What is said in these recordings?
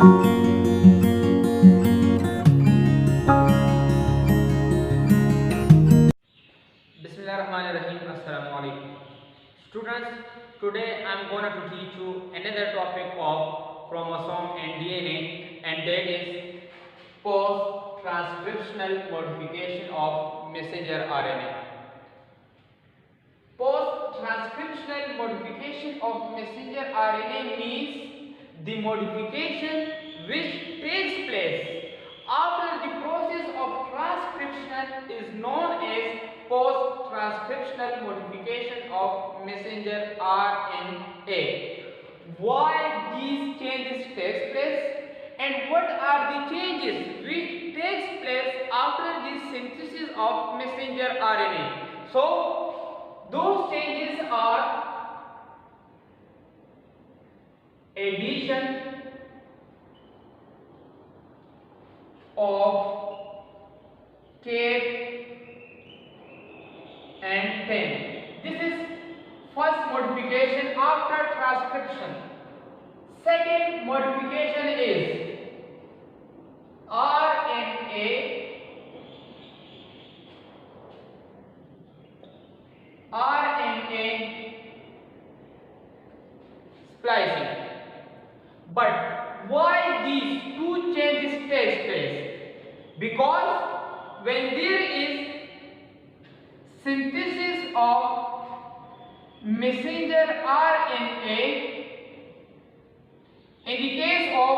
Bismillahirrahmanirrahim. Assalamu alaikum. Students, today I am going to teach you another topic of chromosome and DNA, and that is post-transcriptional modification of messenger RNA. Post-transcriptional modification of messenger RNA means the modification which takes place after the process of transcription is known as post-transcriptional modification of messenger RNA. Why these changes takes place and what are the changes which takes place after the synthesis of messenger RNA? So those changes are addition of cap and 10. This is first modification after transcription. Second modification is RNA splicing. But why these two changes take place? Because when there is synthesis of messenger RNA in the case of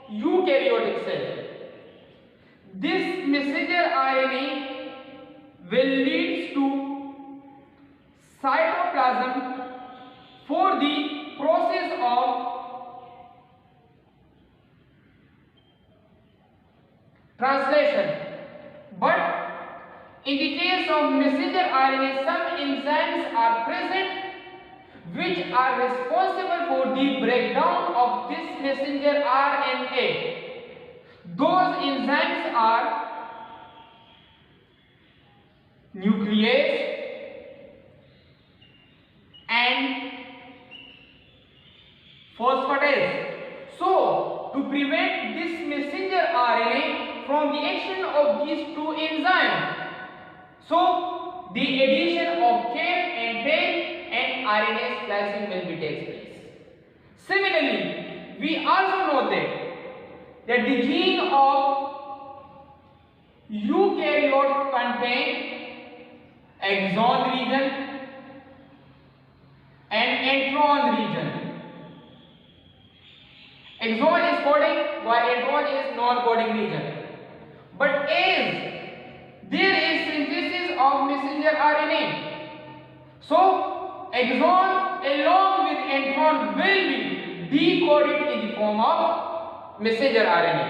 eukaryotic cell, this messenger RNA will lead to cytoplasm for the process of translation. But in the case of messenger RNA, some enzymes are present which are responsible for the breakdown of this messenger RNA. Those enzymes are nuclease and phosphatase. So, to prevent this messenger RNA from the action of these two enzymes, so the addition of cap and tail and RNA splicing will be takes place. Similarly, we also know that the gene of eukaryote contain exon region and intron region. Exon is coding while intron is non-coding region. But as there is synthesis of messenger RNA, so exon along with intron will be decoded in the form of messenger RNA.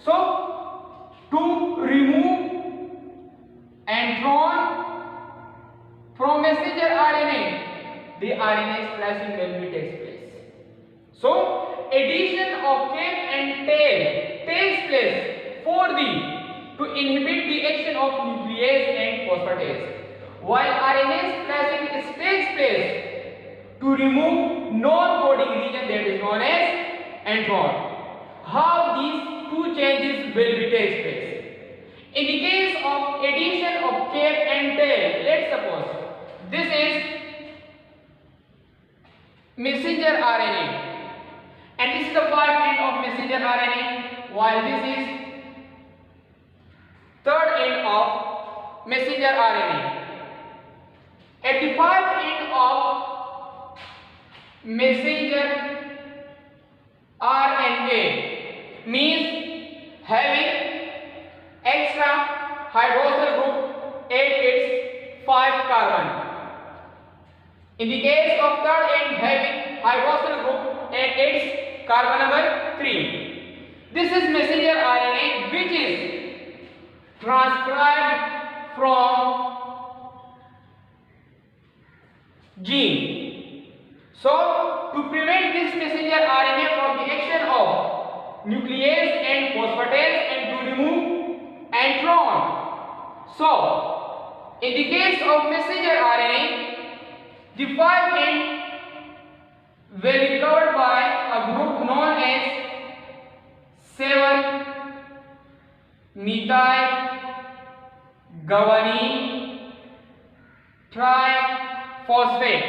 So to remove intron from messenger RNA, the RNA splicing will be takes place. So addition of cap and tail takes place for the to inhibit the action of nuclease and phosphatase, while RNA splicing takes place to remove non-coding region that is known as intron. How these two changes will be takes place? In the case of addition of cap and tail, let's suppose this is messenger RNA and this is the 5' end of messenger RNA, while this is third end of messenger RNA. At the 5' end of messenger RNA means having extra hydroxyl group at its 5 carbon. In the case of third end having hydroxyl group at its carbon number 3. This is messenger RNA which is transcribed from gene. So to prevent this messenger RNA from the action of nuclease and phosphatase and to remove intron. So in the case of messenger RNA, the 5' end will be covered by a group known as methyl guanine triphosphate.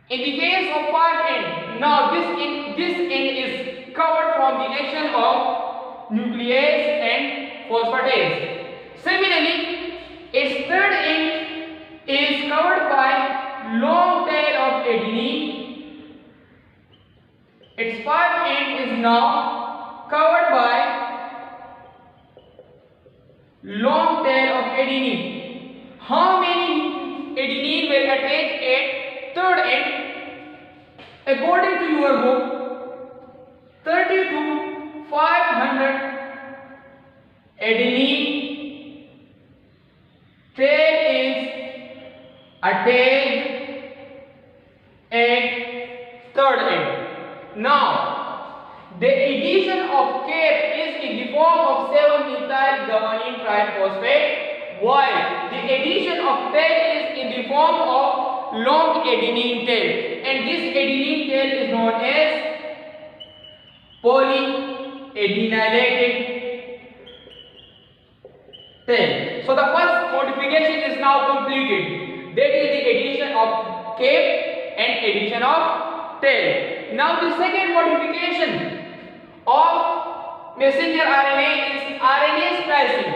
In the case of 5N, now this N is covered from the action of nuclease and phosphatase. Similarly, its third end is covered by long tail of adenine. Its 5th end is now covered by long tail of adenine. How many adenine will attach at third end? According to your book, 30 to 500 adenine tail is attached at third end. Now, the addition of cap is in the form of 7-methyl guanine triphosphate, while the addition of tail is in the form of long adenine tail, and this adenine tail is known as polyadenylated tail. So the first modification is now completed. That is the addition of cap and addition of tail. Now the second modification of messenger RNA is RNA splicing.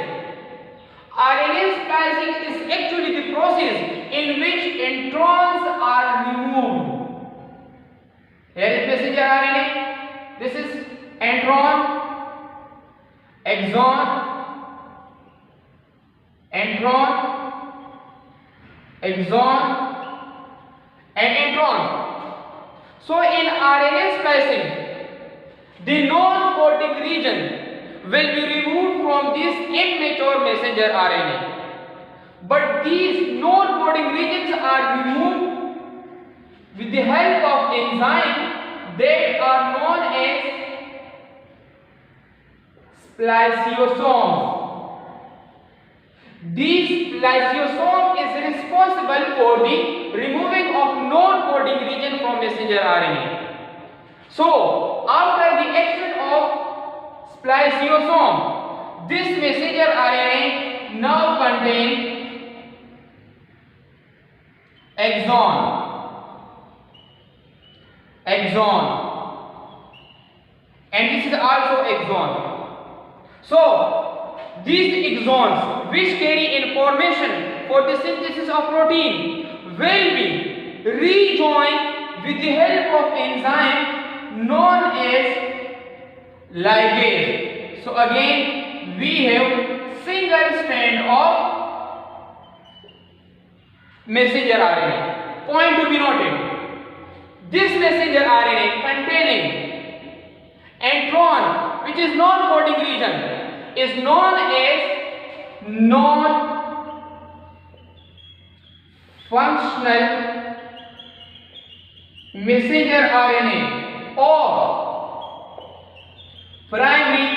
RNA splicing is actually the process in which introns are removed. Here is messenger RNA. This is intron, exon, intron, exon, and intron. So in RNA splicing, the non-coding region will be removed from this immature messenger RNA. But these non-coding regions are removed with the help of enzymes that are known as spliceosomes. This spliceosome is responsible for the removing of non-coding region from messenger RNA. So, after the action of spliceosome, this messenger RNA now contains exon, and this is also exon. So, these exons which carry information for the synthesis of protein will be rejoined with the help of enzyme known as ligase. So again we have single strand of messenger RNA. Point to be noted. This messenger RNA containing intron, which is non-coding region, is known as non-functional messenger RNA or primary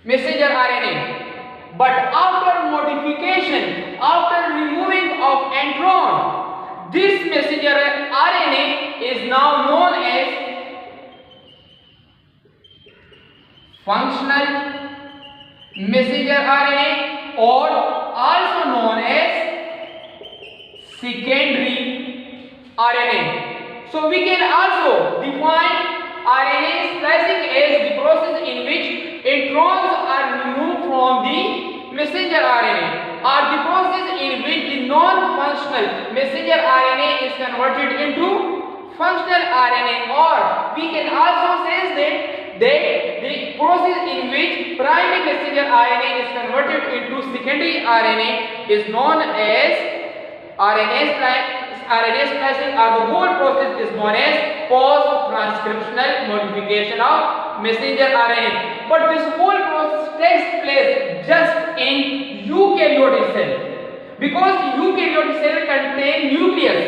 messenger RNA. But after modification, after removing of intron, this messenger RNA is now known as functional messenger RNA or also known as secondary RNA. So we can also define RNA splicing as the process in which introns are removed from the messenger RNA, or the process in which the non-functional messenger RNA is converted into functional RNA, or we can also say that the process in which primary messenger RNA is converted into secondary RNA is known as RNA splicing, or the whole process is known as post-transcriptional modification of messenger RNA. But this whole process takes place just in eukaryotic cell, because eukaryotic cell contain nucleus.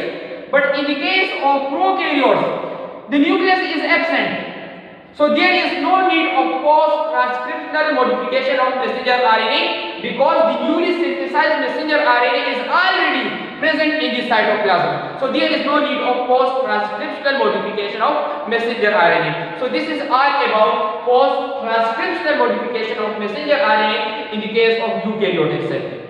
But in the case of prokaryotes, the nucleus is absent. So there is no need of post-transcriptional modification of messenger RNA, because the newly synthesized messenger RNA is already present in the cytoplasm. So there is no need of post-transcriptional transcriptional modification of messenger RNA. So this is all about post transcriptional modification of messenger RNA in the case of eukaryotic cell.